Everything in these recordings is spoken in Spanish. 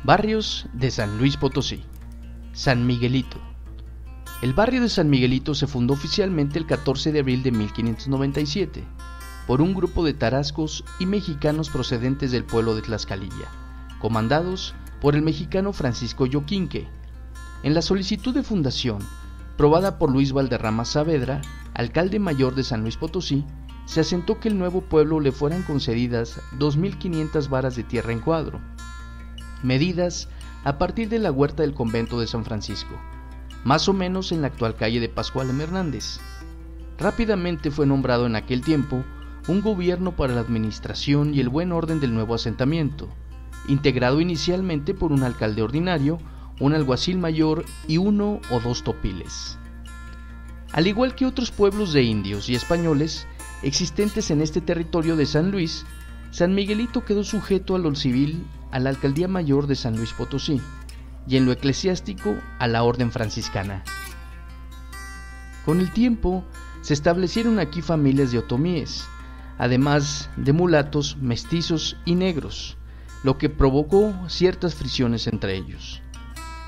Barrios de San Luis Potosí. San Miguelito. El barrio de San Miguelito se fundó oficialmente el 14 de abril de 1597 por un grupo de tarascos y mexicanos procedentes del pueblo de Tlaxcalilla, comandados por el mexicano Francisco Yoquinque. En la solicitud de fundación, probada por Luis Valderrama Saavedra, alcalde mayor de San Luis Potosí, se asentó que el nuevo pueblo le fueran concedidas 2.500 varas de tierra en cuadro, medidas a partir de la huerta del convento de San Francisco, más o menos en la actual calle de Pascual M. Hernández. Rápidamente fue nombrado en aquel tiempo un gobierno para la administración y el buen orden del nuevo asentamiento, integrado inicialmente por un alcalde ordinario, un alguacil mayor y 1 o 2 topiles. Al igual que otros pueblos de indios y españoles existentes en este territorio de San Luis, San Miguelito quedó sujeto a lo civil a la Alcaldía Mayor de San Luis Potosí y en lo eclesiástico a la Orden Franciscana. Con el tiempo se establecieron aquí familias de otomíes, además de mulatos, mestizos y negros, lo que provocó ciertas fricciones entre ellos.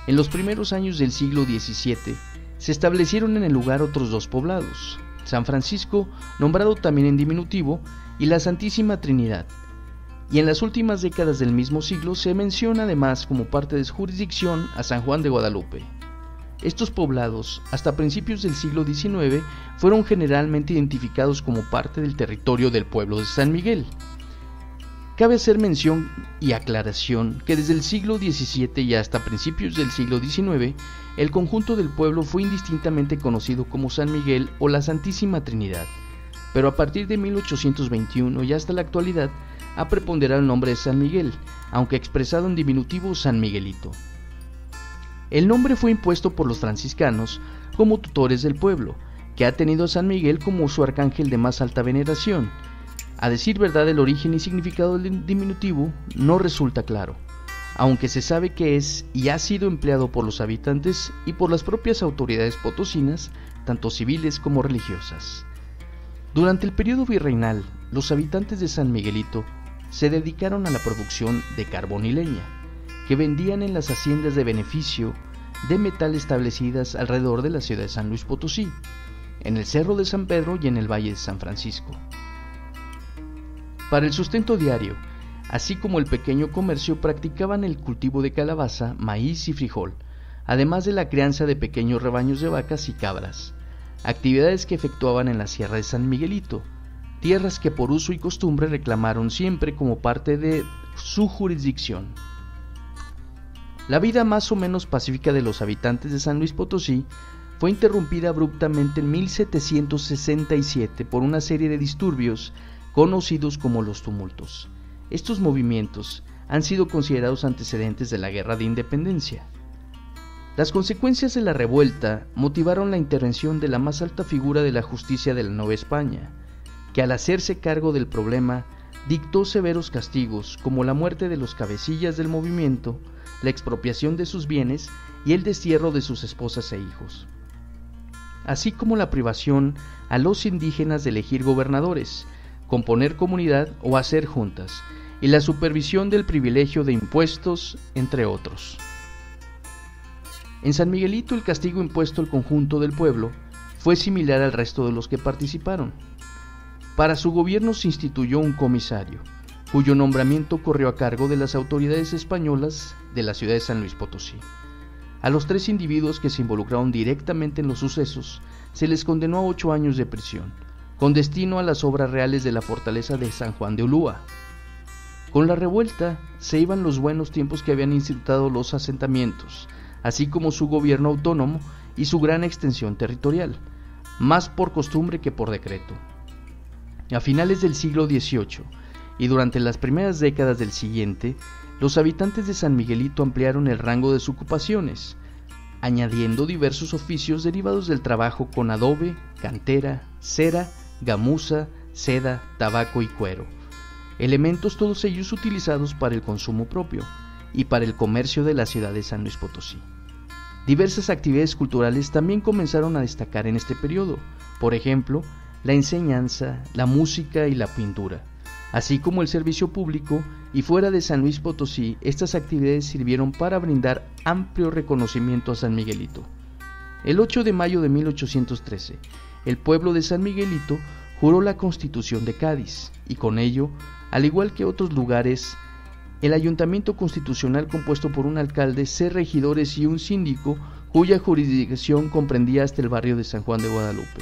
En los primeros años del siglo XVII se establecieron en el lugar otros 2 poblados, San Francisco, nombrado también en diminutivo, y la Santísima Trinidad, y en las últimas décadas del mismo siglo se menciona además como parte de su jurisdicción a San Juan de Guadalupe. Estos poblados, hasta principios del siglo XIX, fueron generalmente identificados como parte del territorio del pueblo de San Miguel. Cabe hacer mención y aclaración que desde el siglo XVII y hasta principios del siglo XIX, el conjunto del pueblo fue indistintamente conocido como San Miguel o la Santísima Trinidad, pero a partir de 1821 y hasta la actualidad ha preponderado el nombre de San Miguel, aunque expresado en diminutivo San Miguelito. El nombre fue impuesto por los franciscanos como tutores del pueblo, que ha tenido a San Miguel como su arcángel de más alta veneración. A decir verdad, el origen y significado del diminutivo no resulta claro, aunque se sabe que es y ha sido empleado por los habitantes y por las propias autoridades potosinas, tanto civiles como religiosas. Durante el periodo virreinal, los habitantes de San Miguelito se dedicaron a la producción de carbón y leña, que vendían en las haciendas de beneficio de metal establecidas alrededor de la ciudad de San Luis Potosí, en el Cerro de San Pedro y en el Valle de San Francisco. Para el sustento diario, así como el pequeño comercio, practicaban el cultivo de calabaza, maíz y frijol, además de la crianza de pequeños rebaños de vacas y cabras, actividades que efectuaban en la Sierra de San Miguelito, tierras que por uso y costumbre reclamaron siempre como parte de su jurisdicción. La vida más o menos pacífica de los habitantes de San Luis Potosí fue interrumpida abruptamente en 1767 por una serie de disturbios conocidos como los tumultos. Estos movimientos han sido considerados antecedentes de la Guerra de Independencia. Las consecuencias de la revuelta motivaron la intervención de la más alta figura de la justicia de la Nueva España, que al hacerse cargo del problema dictó severos castigos como la muerte de los cabecillas del movimiento, la expropiación de sus bienes y el destierro de sus esposas e hijos, así como la privación a los indígenas de elegir gobernadores, componer comunidad o hacer juntas, y la supervisión del privilegio de impuestos, entre otros. En San Miguelito el castigo impuesto al conjunto del pueblo fue similar al resto de los que participaron. Para su gobierno se instituyó un comisario, cuyo nombramiento corrió a cargo de las autoridades españolas de la ciudad de San Luis Potosí. A los 3 individuos que se involucraron directamente en los sucesos se les condenó a 8 años de prisión, con destino a las obras reales de la fortaleza de San Juan de Ulúa. Con la revuelta se iban los buenos tiempos que habían instituido los asentamientos, así como su gobierno autónomo y su gran extensión territorial, más por costumbre que por decreto. A finales del siglo XVIII y durante las primeras décadas del siguiente, los habitantes de San Miguelito ampliaron el rango de sus ocupaciones, añadiendo diversos oficios derivados del trabajo con adobe, cantera, cera, gamuza, seda, tabaco y cuero, elementos todos ellos utilizados para el consumo propio y para el comercio de la ciudad de San Luis Potosí. Diversas actividades culturales también comenzaron a destacar en este periodo, por ejemplo, la enseñanza, la música y la pintura, así como el servicio público, y fuera de San Luis Potosí, estas actividades sirvieron para brindar amplio reconocimiento a San Miguelito. El 8 de mayo de 1813, el pueblo de San Miguelito juró la Constitución de Cádiz, y con ello, al igual que otros lugares, el ayuntamiento constitucional compuesto por un alcalde, 6 regidores y un síndico, cuya jurisdicción comprendía hasta el barrio de San Juan de Guadalupe.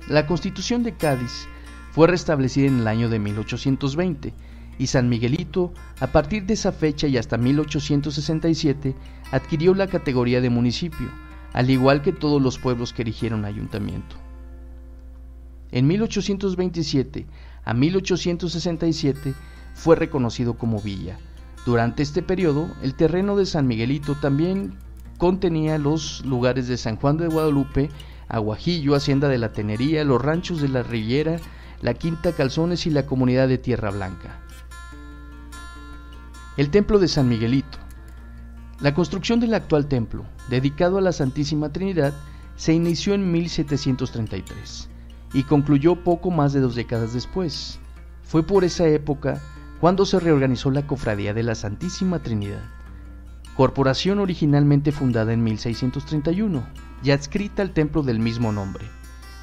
La Constitución de Cádiz fue restablecida en el año de 1820, y San Miguelito, a partir de esa fecha y hasta 1867, adquirió la categoría de municipio, al igual que todos los pueblos que erigieron ayuntamiento. En 1827 a 1867 fue reconocido como villa. Durante este periodo, el terreno de San Miguelito también contenía los lugares de San Juan de Guadalupe, Aguajillo, Hacienda de la Tenería, los ranchos de la Rillera, la Quinta Calzones y la comunidad de Tierra Blanca. El Templo de San Miguelito. La construcción del actual templo, dedicado a la Santísima Trinidad, se inició en 1733 y concluyó poco más de 2 décadas después. Fue por esa época cuando se reorganizó la Cofradía de la Santísima Trinidad, corporación originalmente fundada en 1631 y adscrita al templo del mismo nombre,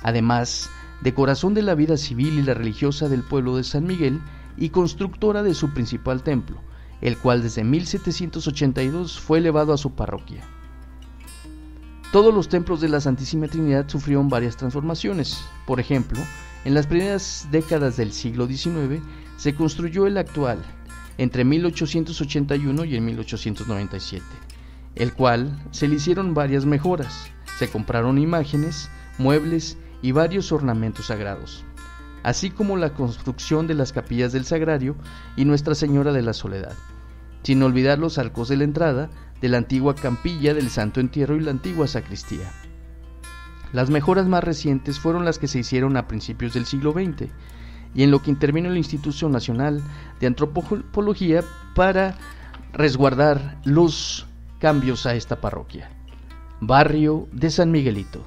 además de corazón de la vida civil y la religiosa del pueblo de San Miguel y constructora de su principal templo, el cual desde 1782 fue elevado a su parroquia. Todos los templos de la Santísima Trinidad sufrieron varias transformaciones. Por ejemplo, en las primeras décadas del siglo XIX se construyó el actual, entre 1881 y 1897, el cual se le hicieron varias mejoras. Se compraron imágenes, muebles y varios ornamentos sagrados, así como la construcción de las capillas del Sagrario y Nuestra Señora de la Soledad, sin olvidar los arcos de la entrada de la antigua capilla del Santo Entierro y la antigua sacristía. Las mejoras más recientes fueron las que se hicieron a principios del siglo XX, y en lo que intervino el Instituto Nacional de Antropología para resguardar los cambios a esta parroquia. Barrio de San Miguelito.